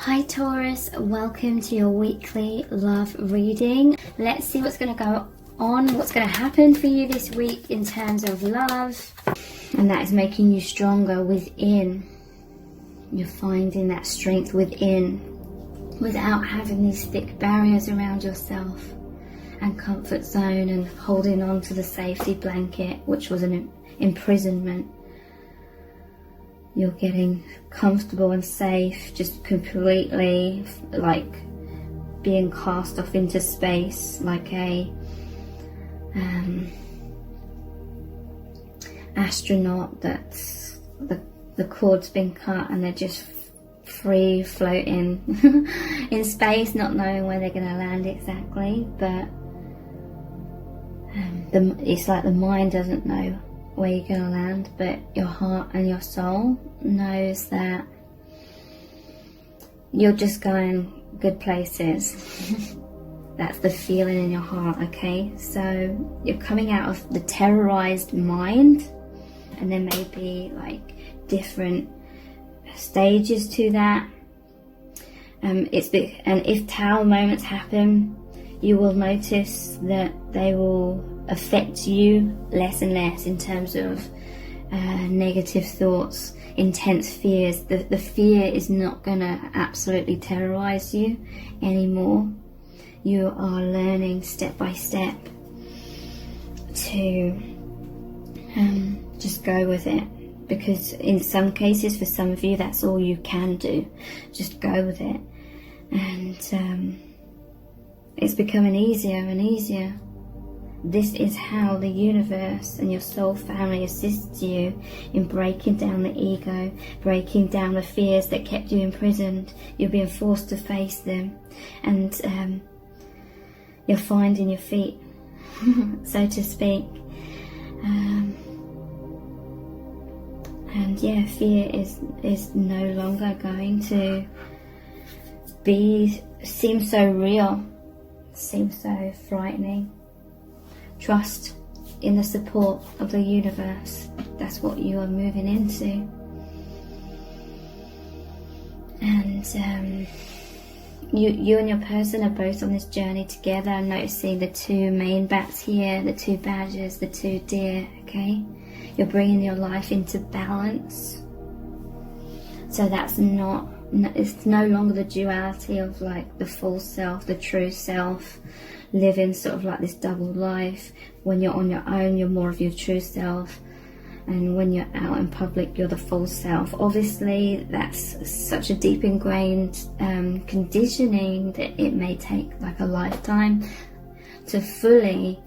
Hi Taurus, welcome to your weekly love reading. Let's see what's going to go on, what's going to happen for you this week in terms of love. And that is making you stronger within. You're finding that strength within without having these thick barriers around yourself and comfort zone and holding on to the safety blanket, which was an imprisonment. You're getting comfortable and safe, just completely like being cast off into space, like a astronaut that's the cord's been cut and they're just free floating in space, not knowing where they're going to land exactly, but it's like the mind doesn't know where you're going to land, but your heart and your soul knows that you're just going good places. That's the feeling in your heart, okay? So you're coming out of the terrorized mind, and there may be like different stages to that. And if tower moments happen, you will notice that they will affect you less and less in terms of negative thoughts, intense fears. The fear is not going to absolutely terrorize you anymore. You are learning step by step to just go with it, because in some cases, for some of you, that's all you can do. Just go with it. And it's becoming easier and easier. This is how the universe and your soul family assists you in breaking down the ego, breaking down the fears that kept you imprisoned. You're being forced to face them, and you're finding your feet, so to speak. And yeah, fear is no longer going to seem so real, seem so frightening. Trust in the support of the universe. That's what you are moving into. And you and your person are both on this journey together. I'm noticing the two main bats here, the two badgers, the two deer, okay? You're bringing your life into balance. So that's it's no longer the duality of like the false self, the true self, living sort of like this double life. When you're on your own, you're more of your true self, and when you're out in public, you're the false self. Obviously, that's such a deep ingrained conditioning that it may take like a lifetime to fully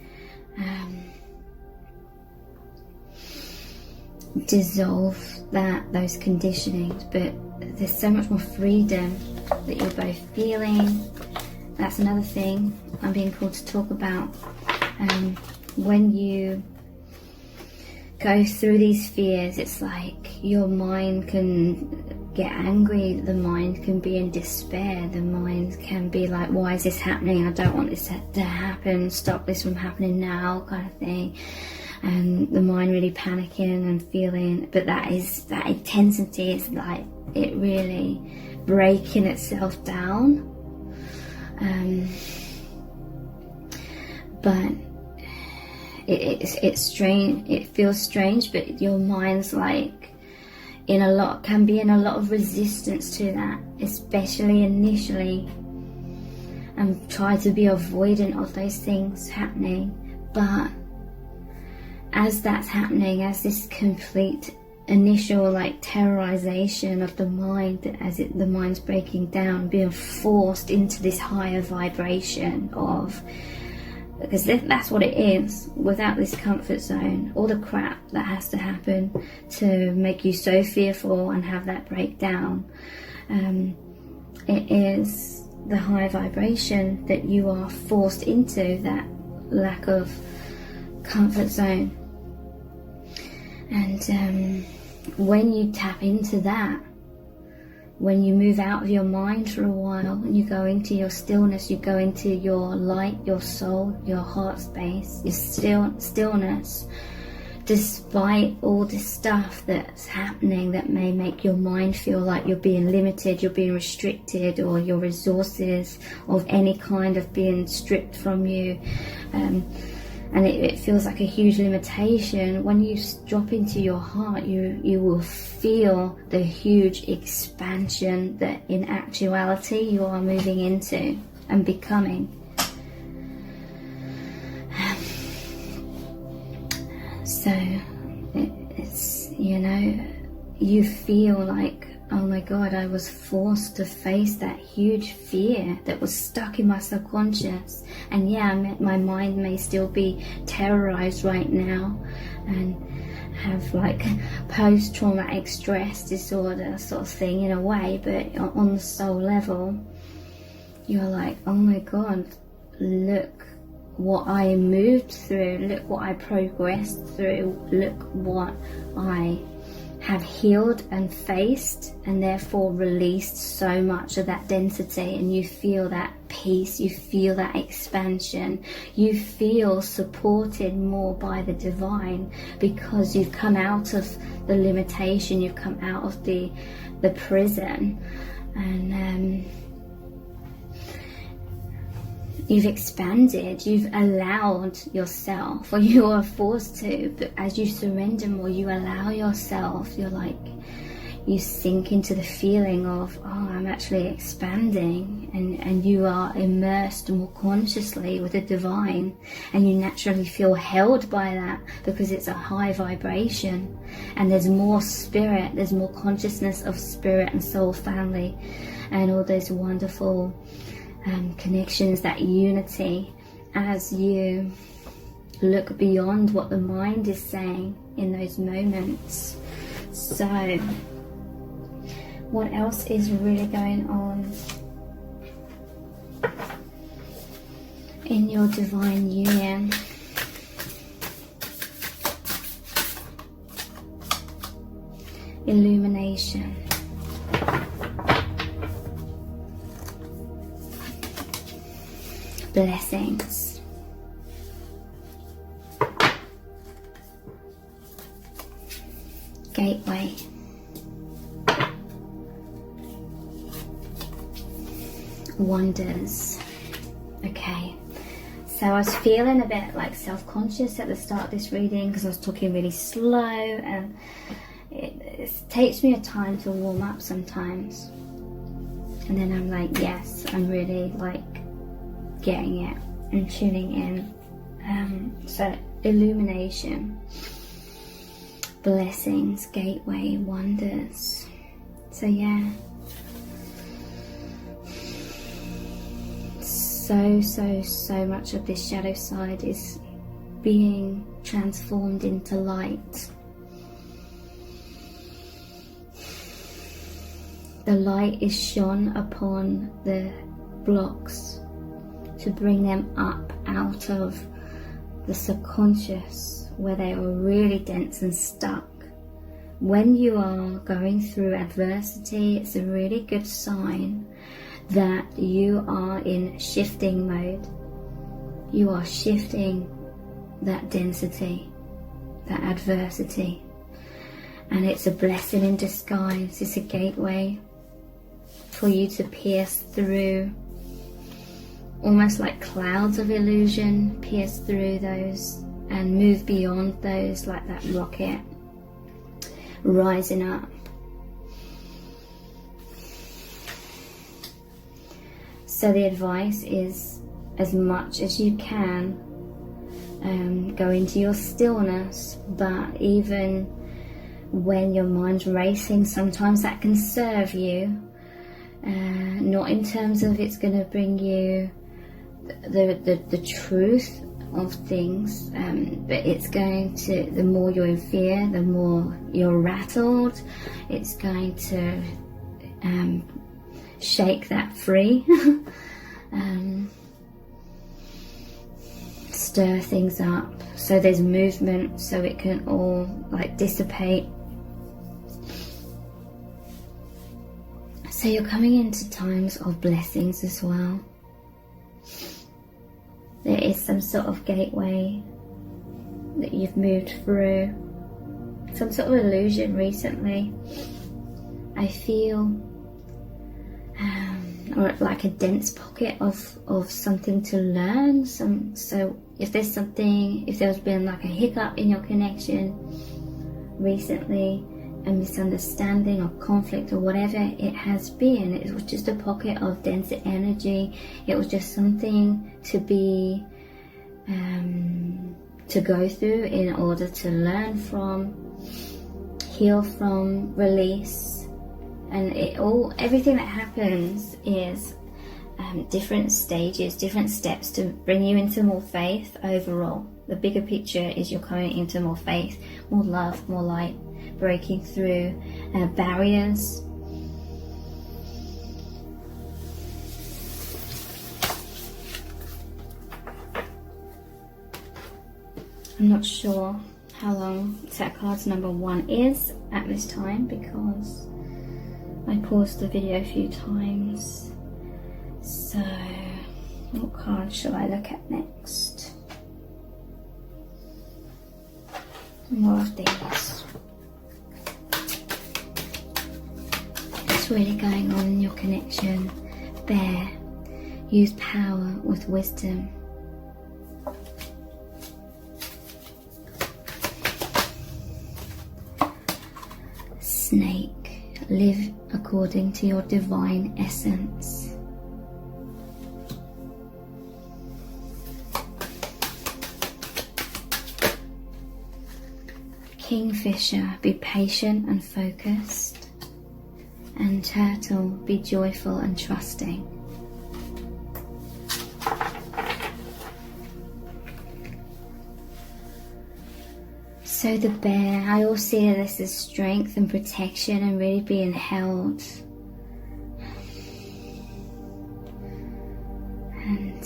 dissolve those conditionings, but there's so much more freedom that you're both feeling. That's another thing I'm being called to talk about. When you go through these fears, it's like your mind can get angry, the mind can be in despair, the mind can be like, why is this happening? I don't want this to happen, stop this from happening now, kind of thing. And the mind really panicking and feeling, but that intensity is like it really breaking itself down. But it's strange. It feels strange, but your mind's like can be in a lot of resistance to that, especially initially, and try to be avoidant of those things happening. But as that's happening, as this complete initial like terrorization of the mind, as the mind's breaking down, being forced into this higher vibration of, because that's what it is, without this comfort zone, all the crap that has to happen to make you so fearful and have that breakdown. It is the high vibration that you are forced into, that lack of comfort zone. And when you tap into that, when you move out of your mind for a while and you go into your stillness, you go into your light, your soul, your heart space, your stillness, despite all this stuff that's happening that may make your mind feel like you're being limited, you're being restricted, or your resources of any kind of being stripped from you, and it feels like a huge limitation, when you drop into your heart, you will feel the huge expansion that in actuality you are moving into and becoming. So it's, you know, you feel like, oh my God, I was forced to face that huge fear that was stuck in my subconscious. And yeah, my mind may still be terrorized right now and have like post-traumatic stress disorder sort of thing in a way, but on the soul level, you're like, oh my God, look what I moved through, look what I progressed through, look what I have healed and faced, and therefore released so much of that density. And you feel that peace, you feel that expansion, you feel supported more by the divine, because you've come out of the limitation, you've come out of the prison, and you've expanded, you've allowed yourself, or you are forced to, but as you surrender more, you allow yourself, you're like, you sink into the feeling of, oh, I'm actually expanding, and you are immersed more consciously with the divine, and you naturally feel held by that because it's a high vibration, and there's more spirit, there's more consciousness of spirit and soul family, and all those wonderful connections, that unity, as you look beyond what the mind is saying in those moments. So what else is really going on in your divine union? Illumination. Blessings. Gateway. Wonders. Okay, so I was feeling a bit like self-conscious at the start of this reading because I was talking really slow, and it takes me a time to warm up sometimes, and then I'm like, yes, I'm really like getting it and tuning in. So illumination, blessings, gateway, wonders. So yeah, so much of this shadow side is being transformed into light. The light is shone upon the blocks to bring them up out of the subconscious where they are really dense and stuck. When you are going through adversity, it's a really good sign that you are in shifting mode. You are shifting that density, that adversity, and it's a blessing in disguise. It's a gateway for you to pierce through, almost like clouds of illusion, pierce through those and move beyond those like that rocket rising up. So the advice is, as much as you can, go into your stillness, but even when your mind's racing, sometimes that can serve you, not in terms of it's going to bring you the truth of things, but it's going to, the more you're in fear, the more you're rattled, it's going to shake that free, stir things up, so there's movement, so it can all like dissipate. So you're coming into times of blessings as well. There is some sort of gateway that you've moved through, some sort of illusion recently. I feel or like a dense pocket of something to learn. So if there's been like a hiccup in your connection recently, a misunderstanding or conflict or whatever it has been, it was just a pocket of dense energy. It was just something to be to go through in order to learn from, heal from, release. And everything that happens is different stages, different steps to bring you into more faith overall. The bigger picture is you're coming into more faith, more love, more light, breaking through barriers. I'm not sure how long Tarot cards number 1 is at this time because I paused the video a few times. So, what card shall I look at next? More of these. What's really going on in your connection? Bear. Use power with wisdom. Snake. Live according to your divine essence. Kingfisher, be patient and focused. And Turtle, be joyful and trusting. So the bear, I also see this as strength and protection and really being held. And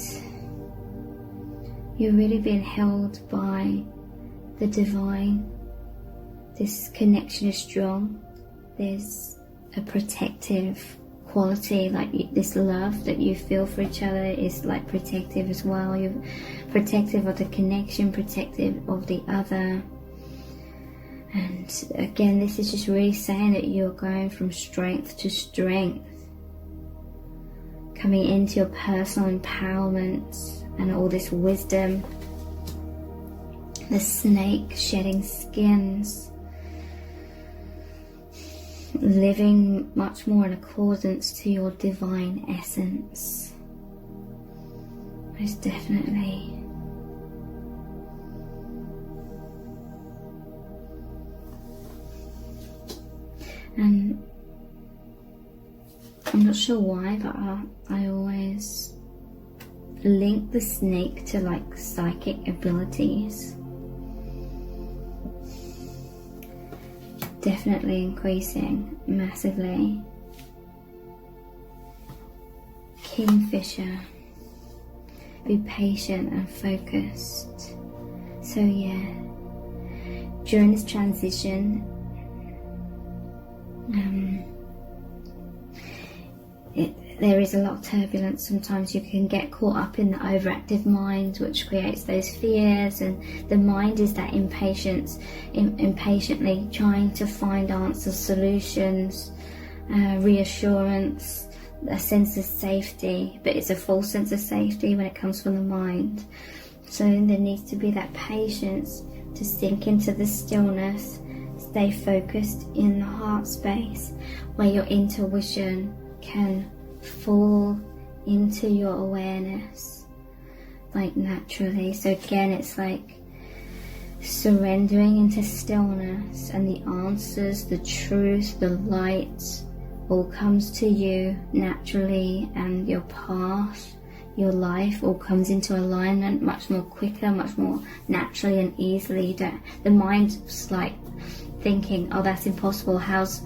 you're really being held by the divine. This connection is strong. There's a protective quality, like this love that you feel for each other is like protective as well. You're protective of the connection, protective of the other. And again, this is just really saying that you're going from strength to strength, coming into your personal empowerment and all this wisdom. The snake shedding skins, living much more in accordance to your divine essence. Most definitely. And I'm not sure why, but I always link the snake to like psychic abilities. Definitely increasing massively. Kingfisher, be patient and focused. So yeah, during this transition, there is a lot of turbulence. Sometimes you can get caught up in the overactive mind, which creates those fears, and the mind is that impatience, impatiently trying to find answers, solutions, reassurance, a sense of safety, but it's a false sense of safety when it comes from the mind. So there needs to be that patience to sink into the stillness, stay focused in the heart space where your intuition can fall into your awareness like naturally. So again, it's like surrendering into stillness, and the answers, the truth, the light all comes to you naturally, and your path, your life all comes into alignment much more quicker, much more naturally and easily. The mind's like thinking, oh, that's impossible, how's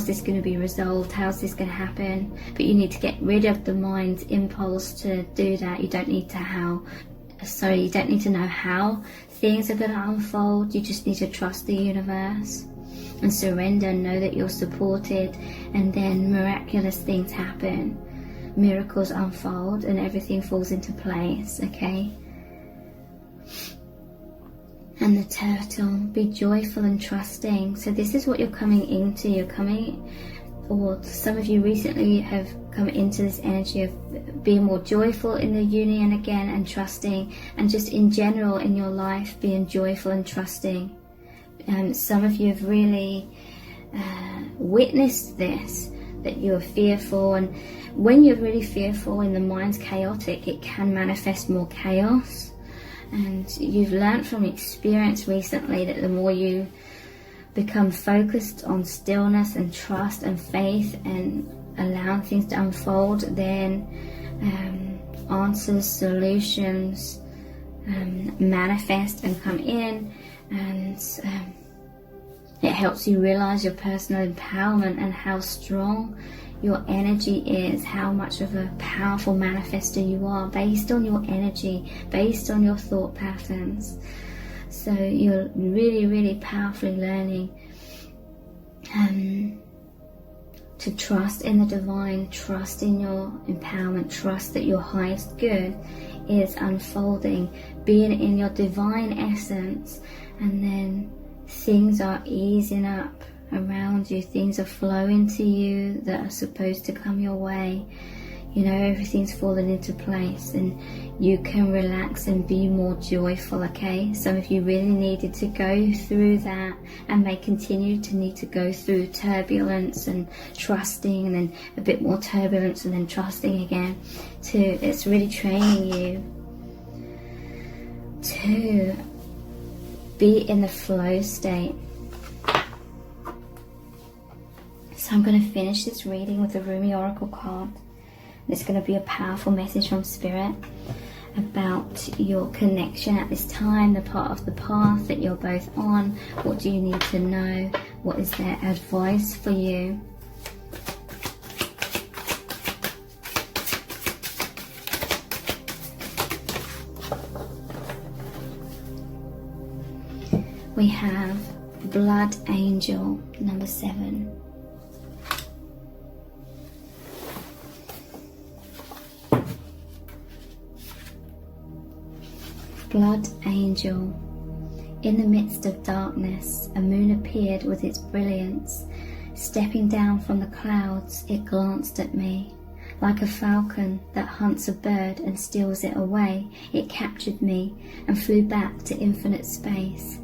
this going to be resolved, how's this going to happen? But you need to get rid of the mind's impulse to do that. You don't need to know how things are going to unfold. You just need to trust the universe and surrender and know that you're supported, and then miraculous things happen, miracles unfold, and everything falls into place. Okay, And the turtle, be joyful and trusting. So this is what you're coming into. You're coming, or some of you recently have come into this energy of being more joyful in the union again, and trusting, and just in general in your life being joyful and trusting. Some of you have really witnessed this, that you're fearful, and when you're really fearful and the mind's chaotic, it can manifest more chaos. And you've learned from experience recently that the more you become focused on stillness and trust and faith and allowing things to unfold, then answers, solutions manifest and come in, and it helps you realize your personal empowerment and how strong your energy is, how much of a powerful manifester you are based on your energy, based on your thought patterns. So you're really, really powerfully learning to trust in the divine, trust in your empowerment, trust that your highest good is unfolding, being in your divine essence, and then things are easing up around you, things are flowing to you that are supposed to come your way. You know, everything's fallen into place and you can relax and be more joyful, okay? Some of you really needed to go through that and may continue to need to go through turbulence and trusting, and then a bit more turbulence and then trusting again. It's really training you to be in the flow state. So I'm going to finish this reading with the Rumi Oracle card. It's going to be a powerful message from Spirit about your connection at this time, the part of the path that you're both on. What do you need to know? What is their advice for you? We have Blood Angel, number 7. Blood Angel. In the midst of darkness, a moon appeared with its brilliance. Stepping down from the clouds, it glanced at me. Like a falcon that hunts a bird and steals it away, it captured me and flew back to infinite space.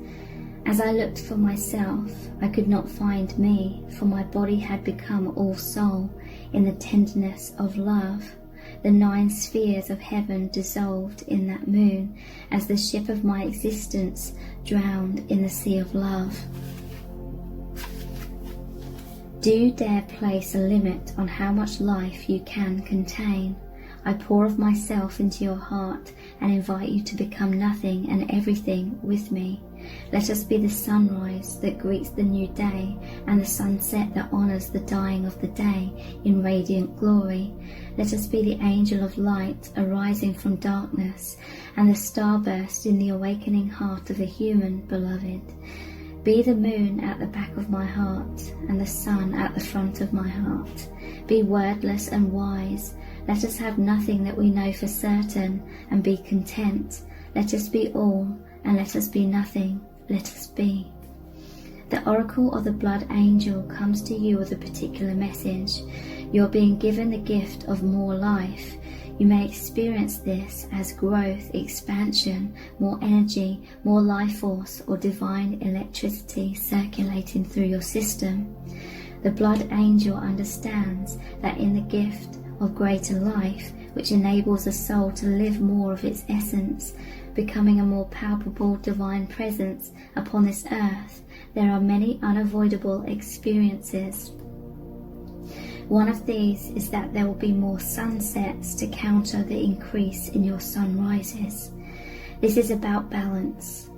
As I looked for myself, I could not find me, for my body had become all soul in the tenderness of love. The 9 spheres of heaven dissolved in that moon as the ship of my existence drowned in the sea of love. Do you dare place a limit on how much life you can contain? I pour of myself into your heart and invite you to become nothing and everything with me. Let us be the sunrise that greets the new day and the sunset that honors the dying of the day in radiant glory. Let us be the angel of light arising from darkness and the starburst in the awakening heart of a human beloved. Be the moon at the back of my heart and the sun at the front of my heart. Be wordless and wise. Let us have nothing that we know for certain and be content. Let us be all and let us be nothing. Let us be. The oracle of the blood angel comes to you with a particular message. You're being given the gift of more life. You may experience this as growth, expansion, more energy, more life force, or divine electricity circulating through your system. The blood angel understands that in the gift of greater life, which enables the soul to live more of its essence, becoming a more palpable divine presence upon this earth, there are many unavoidable experiences. One of these is that there will be more sunsets to counter the increase in your sunrises. This is about balance.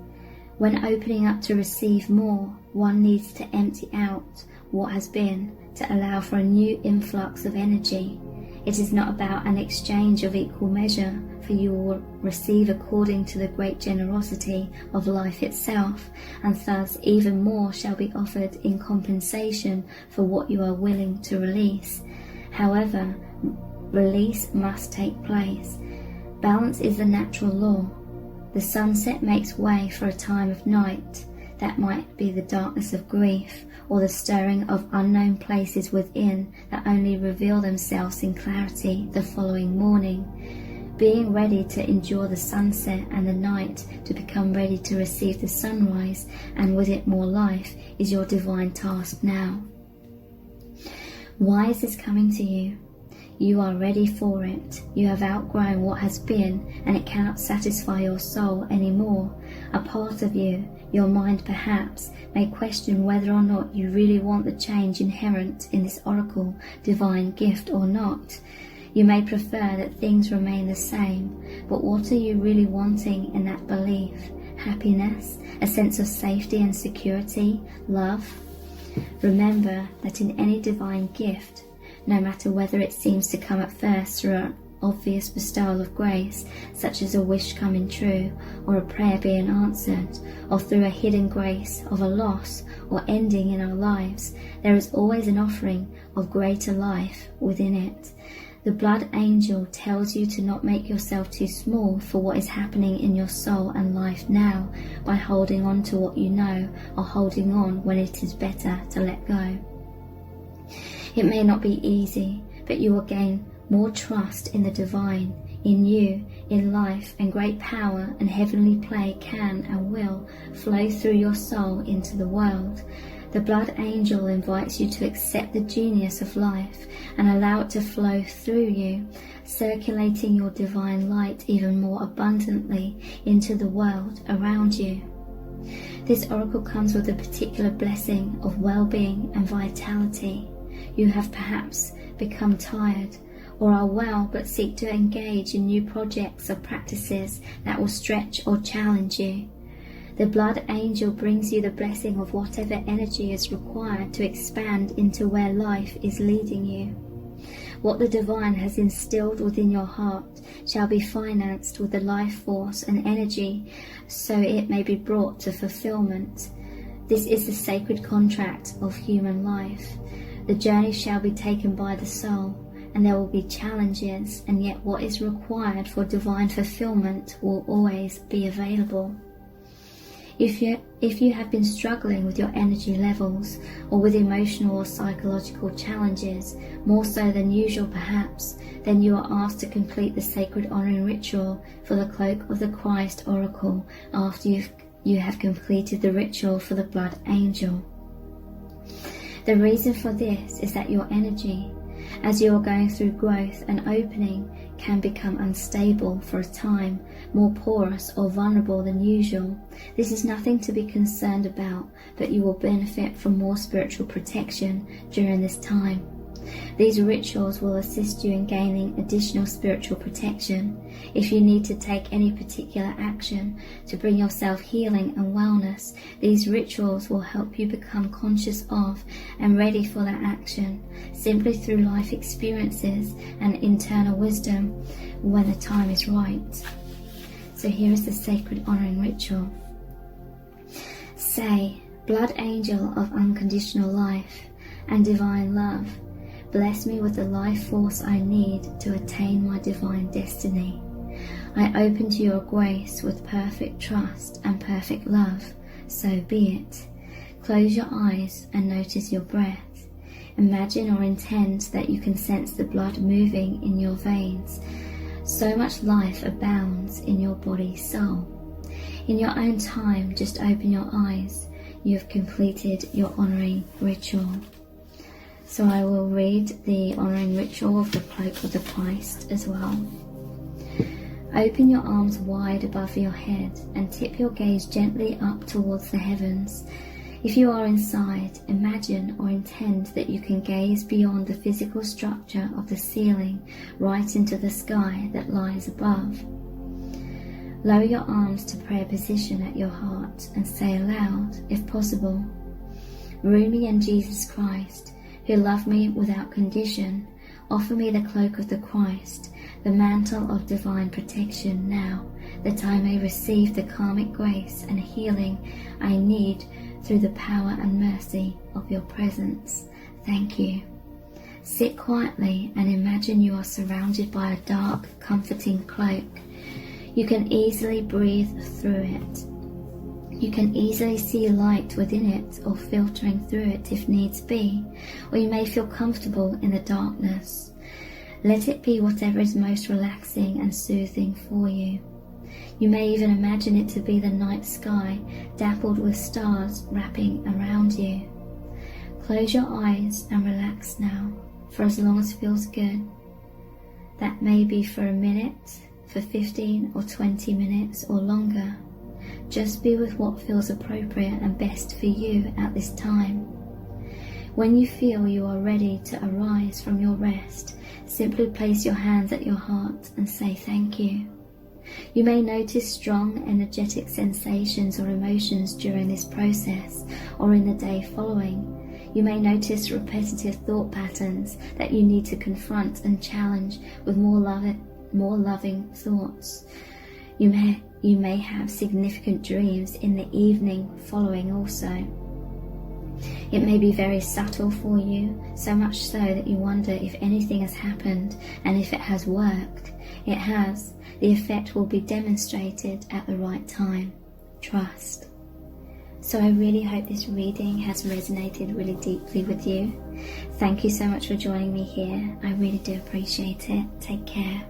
When opening up to receive more, one needs to empty out what has been to allow for a new influx of energy. It is not about an exchange of equal measure, for you will receive according to the great generosity of life itself, and thus even more shall be offered in compensation for what you are willing to release. However, release must take place. Balance is the natural law. The sunset makes way for a time of night. That might be the darkness of grief, or the stirring of unknown places within that only reveal themselves in clarity the following morning. Being ready to endure the sunset and the night, to become ready to receive the sunrise and with it more life, is your divine task now. Why is this coming to you? You are ready for it. You have outgrown what has been, and it cannot satisfy your soul anymore. A part of you, your mind perhaps, may question whether or not you really want the change inherent in this oracle divine gift or not. You may prefer that things remain the same, but what are you really wanting in that belief? Happiness? A sense of safety and security? Love? Remember that in any divine gift, no matter whether it seems to come at first through an obvious bestowal of grace, such as a wish coming true, or a prayer being answered, or through a hidden grace of a loss or ending in our lives, there is always an offering of greater life within it. The blood angel tells you to not make yourself too small for what is happening in your soul and life now by holding on to what you know, or holding on when it is better to let go. It may not be easy, but you will gain more trust in the divine, in you, in life, and great power and heavenly play can and will flow through your soul into the world. The blood angel invites you to accept the genius of life and allow it to flow through you, circulating your divine light even more abundantly into the world around you. This oracle comes with a particular blessing of well-being and vitality. You have perhaps become tired or are well but seek to engage in new projects or practices that will stretch or challenge you. The blood angel brings you the blessing of whatever energy is required to expand into where life is leading you. What the divine has instilled within your heart shall be financed with the life force and energy so it may be brought to fulfillment. This is the sacred contract of human life. The journey shall be taken by the soul, and there will be challenges, and yet what is required for divine fulfillment will always be available. If you have been struggling with your energy levels, or with emotional or psychological challenges, more so than usual perhaps, then you are asked to complete the sacred honouring ritual for the Cloak of the Christ oracle after you have completed the ritual for the blood angel. The reason for this is that your energy, as you are going through growth and opening, can become unstable for a time, more porous or vulnerable than usual. This is nothing to be concerned about, but you will benefit from more spiritual protection during this time. These rituals will assist you in gaining additional spiritual protection. If you need to take any particular action to bring yourself healing and wellness, these rituals will help you become conscious of and ready for that action, simply through life experiences and internal wisdom when the time is right. So here is the sacred honouring ritual. Say, Blood Angel of unconditional life and divine love, bless me with the life force I need to attain my divine destiny. I open to your grace with perfect trust and perfect love, so be it. Close your eyes and notice your breath. Imagine or intend that you can sense the blood moving in your veins. So much life abounds in your body soul. In your own time, just open your eyes. You have completed your honouring ritual. So I will read the honouring ritual of the Cloak of the Christ as well. Open your arms wide above your head and tip your gaze gently up towards the heavens. If you are inside, imagine or intend that you can gaze beyond the physical structure of the ceiling right into the sky that lies above. Lower your arms to prayer position at your heart and say aloud, if possible, Rumi and Jesus Christ, who love me without condition, offer me the cloak of the Christ, the mantle of divine protection now, that I may receive the karmic grace and healing I need through the power and mercy of your presence. Thank you. Sit quietly and imagine you are surrounded by a dark, comforting cloak. You can easily breathe through it. You can easily see light within it or filtering through it if needs be, or you may feel comfortable in the darkness. Let it be whatever is most relaxing and soothing for you. You may even imagine it to be the night sky dappled with stars wrapping around you. Close your eyes and relax now for as long as feels good. That may be for a minute, for 15 or 20 minutes or longer. Just be with what feels appropriate and best for you at this time. When you feel you are ready to arise from your rest, simply place your hands at your heart and say thank you. You may notice strong energetic sensations or emotions during this process or in the day following. You may notice repetitive thought patterns that you need to confront and challenge with more loving thoughts. You may have significant dreams in the evening following also. It may be very subtle for you, so much so that you wonder if anything has happened, and if it has worked. It has. The effect will be demonstrated at the right time. Trust. So I really hope this reading has resonated really deeply with you. Thank you so much for joining me here. I really do appreciate it. Take care.